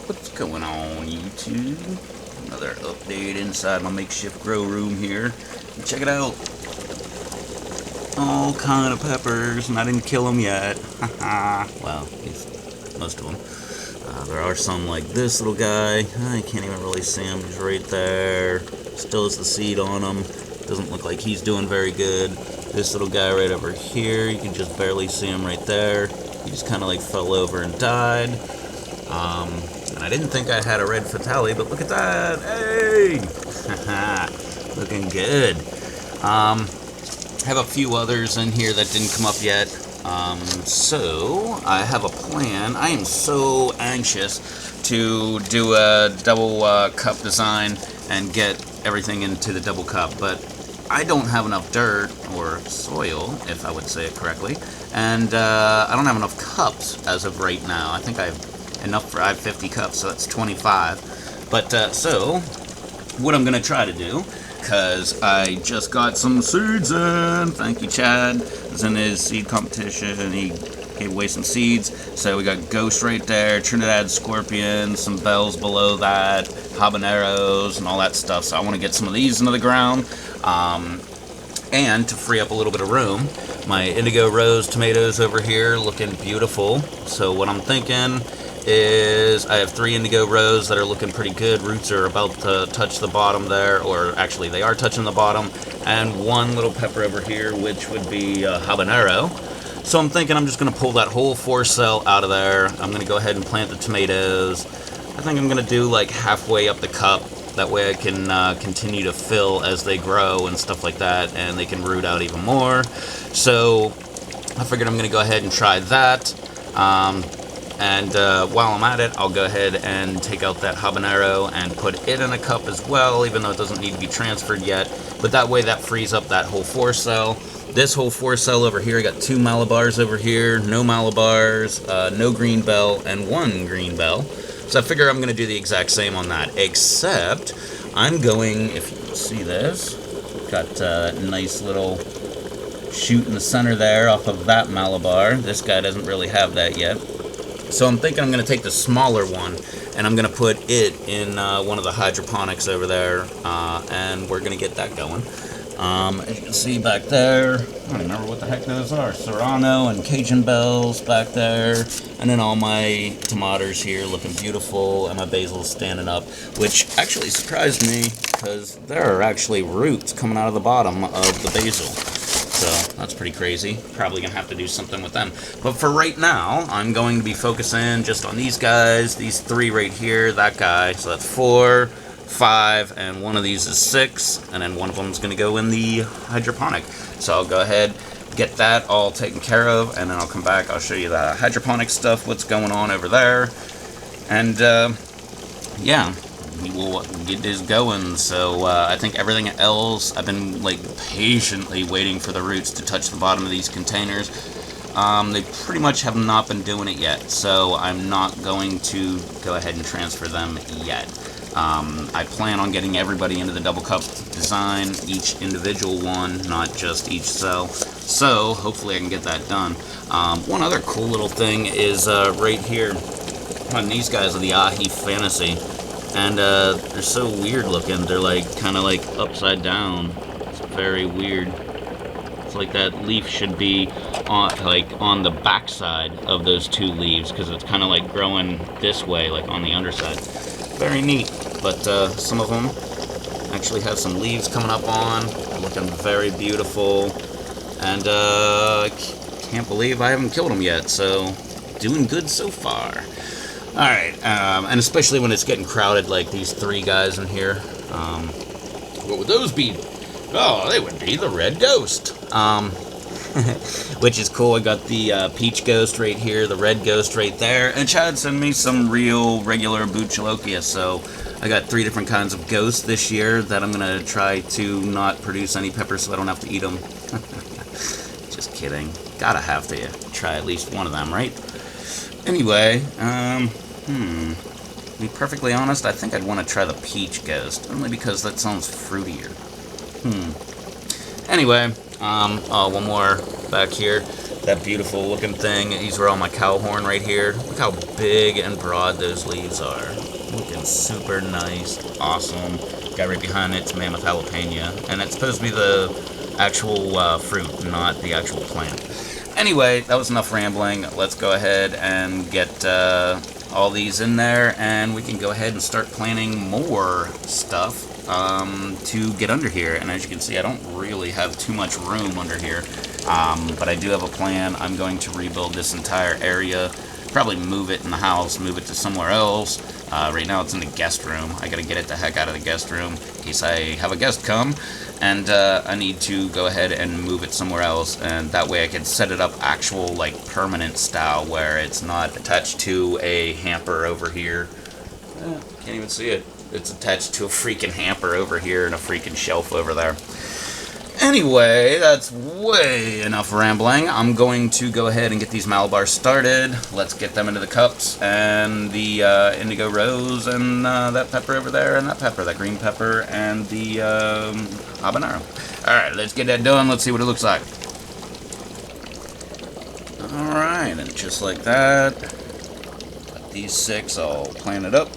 What's going on, YouTube? Another update inside my makeshift grow room here. Check it out. All kind of peppers, and I didn't kill them yet. Well, at least most of them. There are some like this little guy. I can't even really see him. He's right there. Still has the seed on him. Doesn't look like he's doing very good. This little guy right over here, you can just barely see him right there. He just kind of like fell over and died. And I didn't think I had a red fatale, but look at that. Hey! Looking good. I have a few others in here that didn't come up yet. So I have a plan. I am so anxious to do a double cup design and get everything into the double cup, but I don't have enough dirt or soil, if I would say it correctly, and I don't have enough cups as of right now. I think I have enough for, I have 50 cups, so that's 25. But so what I'm gonna try to do, because I just got some seeds in. Thank you, Chad. It was in his seed competition, and he gave away some seeds. So we got Ghost right there, Trinidad Scorpion, some bells below that, habaneros, and all that stuff. So I want to get some of these into the ground. And to free up a little bit of room, my indigo rose tomatoes over here looking beautiful. So what I'm thinking is I have 3 indigo rose that are looking pretty good. Roots are about to touch the bottom there, or actually they are touching the bottom, and 1 little pepper over here, which would be habanero. So I'm thinking I'm just going to pull that whole 4 cell out of there. I'm going to go ahead and plant the tomatoes. I think I'm going to do like halfway up the cup. That way I can continue to fill as they grow and stuff like that, and they can root out even more. So I figured I'm going to go ahead and try that. And while I'm at it, I'll go ahead and take out that habanero and put it in a cup as well, even though it doesn't need to be transferred yet. But that way that frees up that whole 4 cell. This whole 4 cell over here, I got 2 malabars over here, no malabars, no green bell, and 1 green bell. So I figure I'm going to do the exact same on that, except I'm going, if you can see this, got a nice little shoot in the center there off of that malabar. This guy doesn't really have that yet. So I'm thinking I'm going to take the smaller one, and I'm going to put it in one of the hydroponics over there, and we're going to get that going. As you can see back there, I don't remember what the heck those are, Serrano and Cajun bells back there, and then all my tomatoes here looking beautiful, and my basil standing up, which actually surprised me, because there are actually roots coming out of the bottom of the basil. So that's pretty crazy. Probably gonna have to do something with them. But for right now, I'm going to be focusing just on these guys, these 3 right here, that guy. So that's 4, 5, and 1 of these is 6, and then 1 of them is gonna go in the hydroponic. So I'll go ahead, get that all taken care of, and then I'll come back. I'll show you the hydroponic stuff, what's going on over there, and yeah. We will get this going. So I think everything else, I've been like patiently waiting for the roots to touch the bottom of these containers. They pretty much have not been doing it yet, so I'm not going to go ahead and transfer them yet. I plan on getting everybody into the double cup design, each individual one, not just each cell. So hopefully I can get that done. One other cool little thing is right here on these guys are the Ahi Fantasy. And they're so weird looking. They're like kind of like upside down. It's very weird. It's like that leaf should be on the back side of those 2 leaves, because it's kind of like growing this way, like on the underside. Very neat. But some of them actually have some leaves coming up on. They're looking very beautiful. And I can't believe I haven't killed them yet. So doing good so far. Alright, and especially when it's getting crowded like these 3 guys in here. What would those be? Oh, they would be the red ghost. Which is cool. I got the peach ghost right here, the red ghost right there, and Chad sent me some real regular Buchalokia, so I got 3 different kinds of ghosts this year that I'm going to try to not produce any peppers so I don't have to eat them. Just kidding. Gotta have to try at least one of them, right? Anyway, to be perfectly honest, I think I'd want to try the peach ghost, only because that sounds fruitier. Anyway, one more back here. That beautiful looking thing. These are all my cow horn right here. Look how big and broad those leaves are. Looking super nice, awesome. Guy right behind it's mammoth jalapeno, and it's supposed to be the actual fruit, not the actual plant. Anyway, that was enough rambling. Let's go ahead and get all these in there, and we can go ahead and start planting more stuff to get under here. And as you can see, I don't really have too much room under here, but I do have a plan. I'm going to rebuild this entire area, probably move it in the house, move it to somewhere else. Right now it's in the guest room. I gotta get it the heck out of the guest room in case I have a guest come, and I need to go ahead and move it somewhere else, and that way I can set it up actual like permanent style where it's not attached to a hamper over here. Can't even see it. It's attached to a freaking hamper over here and a freaking shelf over there. Anyway, that's way enough rambling. I'm going to go ahead and get these Malabars started. Let's get them into the cups, and the indigo rose, and that pepper over there, and that pepper, that green pepper, and the habanero. Alright, let's get that done. Let's see what it looks like. Alright, and just like that, got these 6 all planted up.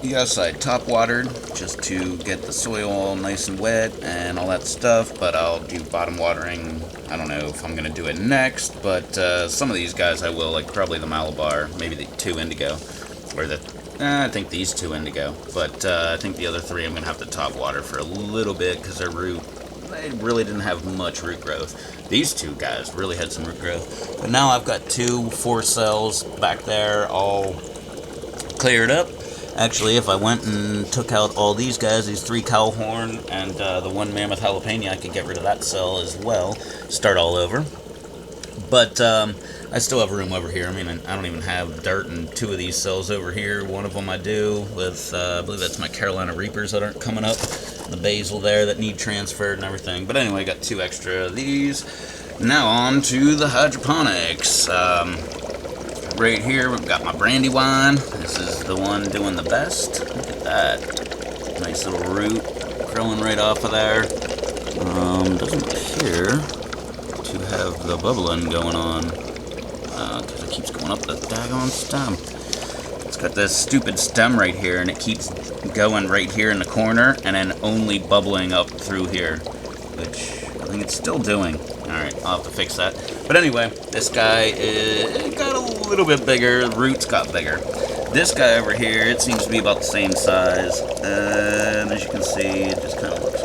Yes, I top watered just to get the soil all nice and wet and all that stuff, but I'll do bottom watering. I don't know if I'm going to do it next, but some of these guys I will, like probably the Malabar, maybe the 2 indigo, or the, I think these 2 indigo, but I think the other 3 I'm going to have to top water for a little bit because their root, they really didn't have much root growth. These 2 guys really had some root growth, but now I've got 2 4 cells back there all cleared up. Actually, if I went and took out all these guys, these 3 cow horn and the 1 mammoth jalapeno, I could get rid of that cell as well. Start all over. But I still have room over here. I mean, I don't even have dirt in 2 of these cells over here. One of them I do with, I believe that's my Carolina Reapers that aren't coming up. The basil there that need transferred and everything. But anyway, I got 2 extra of these. Now on to the hydroponics. Right here, we've got my brandy wine. This is the one doing the best. Look at that. Nice little root growing right off of there. Doesn't appear to have the bubbling going on. Because it keeps going up the daggone stem. It's got this stupid stem right here, and it keeps going right here in the corner, and then only bubbling up through here. Which I think it's still doing. Alright, I'll have to fix that. But anyway, this guy got a little bit bigger. The roots got bigger. This guy over here, it seems to be about the same size. And as you can see, it just kind of looks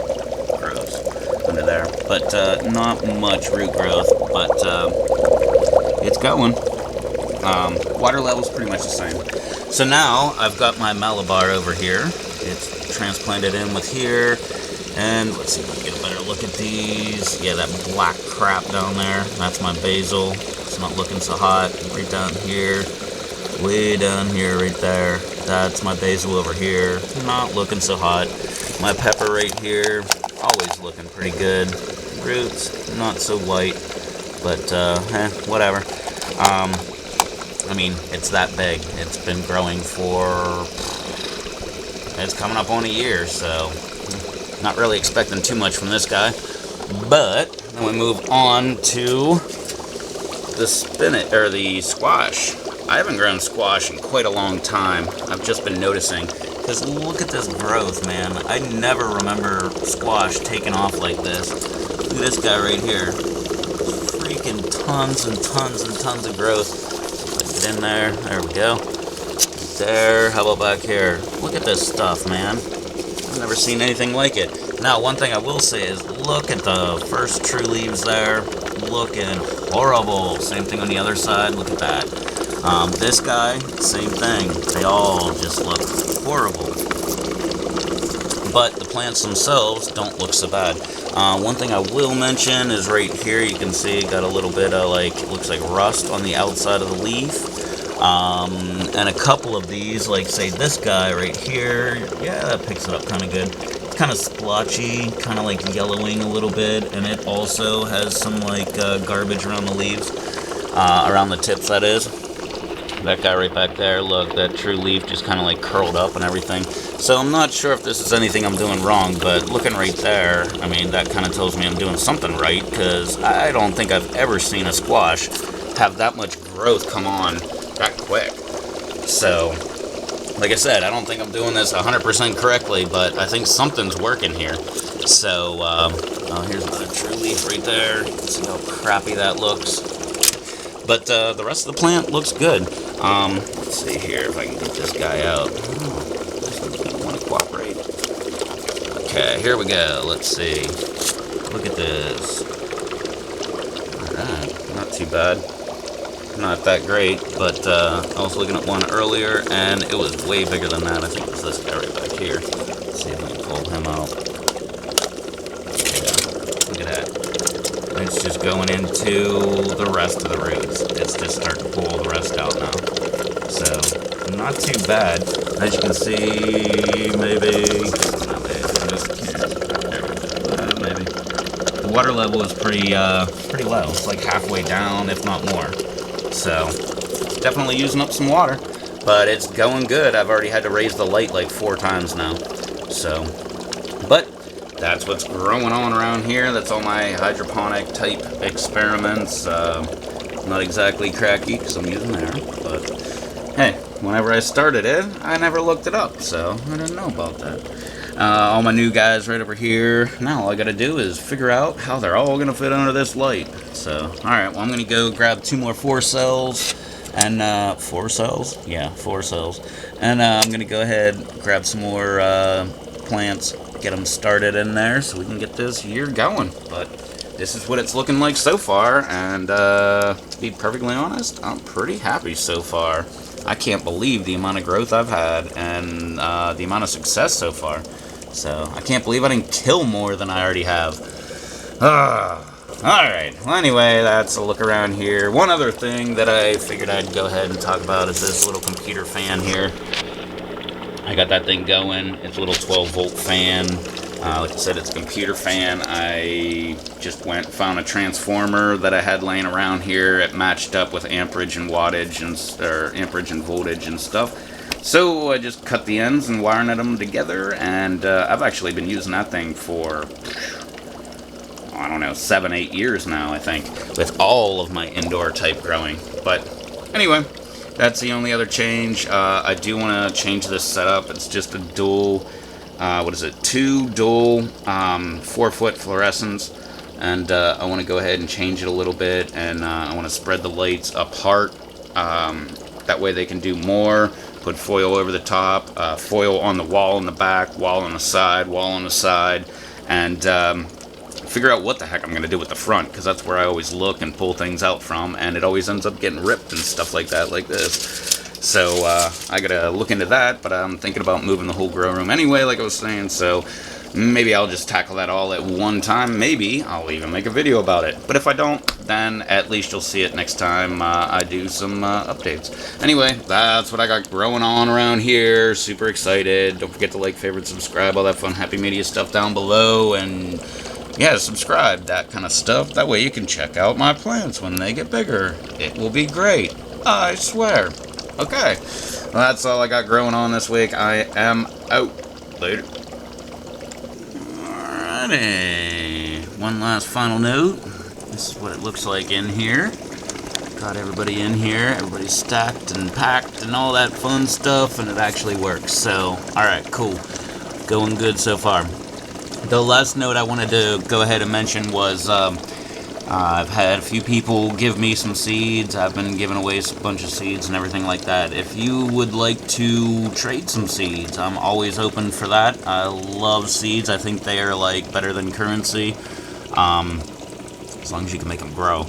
gross under there. But not much root growth. But it's going. Water level's pretty much the same. So now I've got my Malabar over here. It's transplanted in with here. And let's see if we can get a better look at these. Yeah, that black crap down there, that's my basil. It's not looking so hot. Right down here, way down here, right there. That's my basil over here. Not looking so hot. My pepper right here, always looking pretty good. Roots, not so white, but whatever. I mean, it's that big. It's been growing for, it's coming up on a year, so not really expecting too much from this guy. But then we move on to the spinach, or the squash. I haven't grown squash in quite a long time. I've just been noticing, because look at this growth, man. I never remember squash taking off like this. Look at this guy right here. Freaking tons and tons and tons of growth. Let's get in there. There we go. There. How about back here? Look at this stuff, man. I've never seen anything like it. Now, one thing I will say is, look at the first true leaves there. Looking horrible. Same thing on the other side. Look at that. This guy, same thing. They all just look horrible. But the plants themselves don't look so bad. One thing I will mention is right here, you can see got a little bit of like, it looks like rust on the outside of the leaf. And a couple of these, like say this guy right here, yeah, that picks it up kind of good. It's kind of splotchy, kind of like yellowing a little bit, and it also has some like garbage around the leaves, around the tips that is. that guy right back there, look, that true leaf just kind of like curled up and everything. So I'm not sure if this is anything I'm doing wrong, but looking right there, I mean, that kind of tells me I'm doing something right, because I don't think I've ever seen a squash have that much growth come on that quick. So, like I said, I don't think I'm doing this 100% correctly, but I think something's working here. So, oh, here's another true leaf right there. See how crappy that looks. But the rest of the plant looks good. Let's see here if I can get this guy out. Oh, this one's gonna want to cooperate. Okay, here we go. Let's see. Look at this. Alright, not too bad. Not that great, but I was looking at one earlier, and it was way bigger than that. I think it was this guy right back here. Let's see if I can pull him out. Yeah, look at that. It's just going into the rest of the roots. It's just starting to pull the rest out now. So, not too bad. As you can see, maybe, maybe. The water level is pretty low. It's like halfway down, if not more. So, definitely using up some water. But it's going good. I've already had to raise the light like 4 times now. So, but that's what's growing on around here. That's all my hydroponic type experiments. Not exactly cracky because I'm using air, but hey, whenever I started it, I never looked it up, so I didn't know about that. All my new guys right over here. Now all I gotta do is figure out how they're all gonna fit under this light. So, alright, well I'm gonna go grab 2 more 4 cells. And 4 cells? Yeah, 4 cells. And I'm gonna go ahead and grab some more plants, get them started in there so we can get this year going. But this is what it's looking like so far, and to be perfectly honest, I'm pretty happy so far. I can't believe the amount of growth I've had and the amount of success so far. So I can't believe I didn't kill more than I already have. Alright, well anyway, that's a look around here. One other thing that I figured I'd go ahead and talk about is this little computer fan here. I got that thing going. It's a little 12-volt fan. Like I said, it's a computer fan. I just went and found a transformer that I had laying around here. It matched up with amperage and wattage, or amperage and voltage and stuff. So I just cut the ends and wired them together, and I've actually been using that thing for, I don't know, 7-8 years now, I think, with all of my indoor type growing. But anyway, that's the only other change. I do want to change this setup. It's just a dual, 2 dual 4-foot fluorescents, and I want to go ahead and change it a little bit, and I want to spread the lights apart. That way they can do more. Put foil over the top, foil on the wall in the back, wall on the side, and figure out what the heck I'm going to do with the front, because that's where I always look and pull things out from, and it always ends up getting ripped and stuff like that, like this. So I gotta look into that, but I'm thinking about moving the whole grow room anyway, like I was saying, so maybe I'll just tackle that all at one time. Maybe I'll even make a video about it, but if I don't, then at least you'll see it next time I do some updates. Anyway, that's what I got growing on around here. Super excited. Don't forget to like, favorite, subscribe, all that fun happy media stuff down below, and yeah, subscribe, that kind of stuff. That way you can check out my plants when they get bigger. It will be great, I swear. Okay, well, that's all I got growing on this week. I am out. Later. Alrighty. One last final note. This is what it looks like in here. Got everybody in here. Everybody's stacked and packed and all that fun stuff, and it actually works. So, alright, cool. Going good so far. The last note I wanted to go ahead and mention was I've had a few people give me some seeds. I've been giving away a bunch of seeds and everything like that. If you would like to trade some seeds, I'm always open for that. I love seeds. I think they are like better than currency, as long as you can make them grow.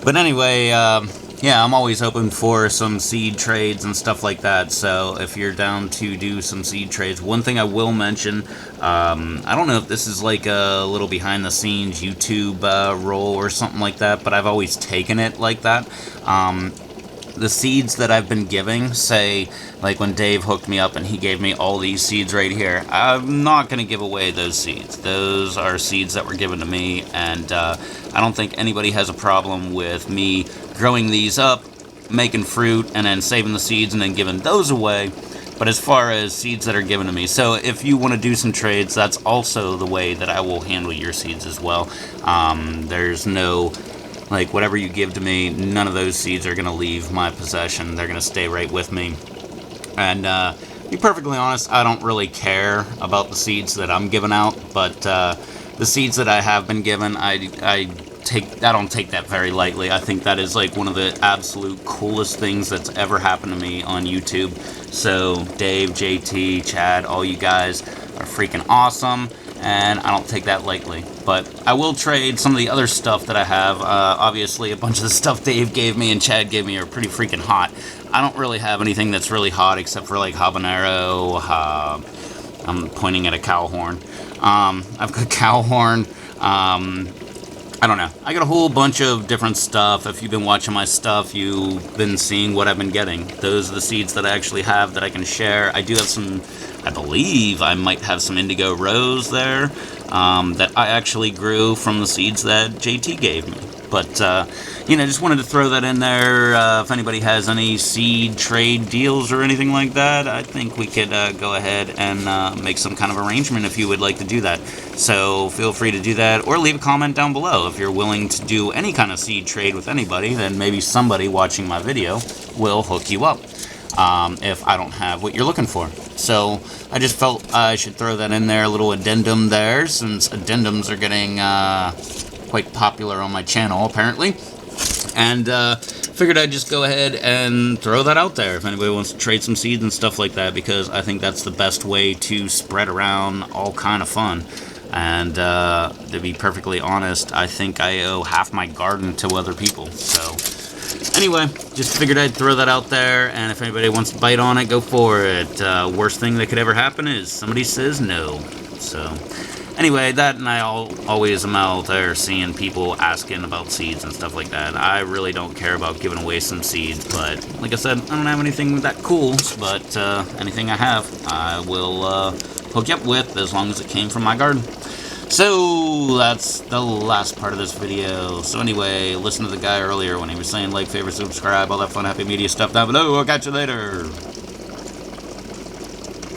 But anyway, yeah, I'm always open for some seed trades and stuff like that, so if you're down to do some seed trades. One thing I will mention, I don't know if this is like a little behind the scenes YouTube role or something like that, but I've always taken it like that. The seeds that I've been giving, say, like when Dave hooked me up and he gave me all these seeds right here, I'm not going to give away those seeds. Those are seeds that were given to me, and I don't think anybody has a problem with me growing these up, making fruit and then saving the seeds and then giving those away. But as far as seeds that are given to me, so if you want to do some trades, that's also the way that I will handle your seeds as well. There's no, like, whatever you give to me, none of those seeds are going to leave my possession. They're going to stay right with me. And to be perfectly honest, I don't really care about the seeds that I'm giving out, but the seeds that I have been given, I don't take that very lightly. I think that is like one of the absolute coolest things that's ever happened to me on YouTube. So Dave, JT, Chad, all you guys are freaking awesome, and I don't take that lightly. But I will trade some of the other stuff that I have. Obviously, a bunch of the stuff Dave gave me and Chad gave me are pretty freaking hot. I don't really have anything that's really hot except for like habanero. I'm pointing at a cow horn. I've got cow horn. I don't know. I got a whole bunch of different stuff. If you've been watching my stuff, you've been seeing what I've been getting. Those are the seeds that I actually have that I can share. I do have some, I believe I might have some indigo rose there that I actually grew from the seeds that JT gave me. But, you know, just wanted to throw that in there. If anybody has any seed trade deals or anything like that, I think we could go ahead and make some kind of arrangement if you would like to do that. So feel free to do that, or leave a comment down below. If you're willing to do any kind of seed trade with anybody, then maybe somebody watching my video will hook you up if I don't have what you're looking for. So I just felt I should throw that in there, a little addendum there, since addendums are getting quite popular on my channel, apparently. And figured I'd just go ahead and throw that out there if anybody wants to trade some seeds and stuff like that, because I think that's the best way to spread around all kind of fun. And to be perfectly honest, I think I owe half my garden to other people. So anyway, just figured I'd throw that out there, and if anybody wants to bite on it, go for it. Worst thing that could ever happen is somebody says no. So anyway, that, and I always am out there seeing people asking about seeds and stuff like that. I really don't care about giving away some seeds, but like I said, I don't have anything that cool, but anything I have, I will hook you up with, as long as it came from my garden. So that's the last part of this video. So anyway, listen to the guy earlier when he was saying like, favorite, subscribe, all that fun, happy media stuff down below. I'll catch you later.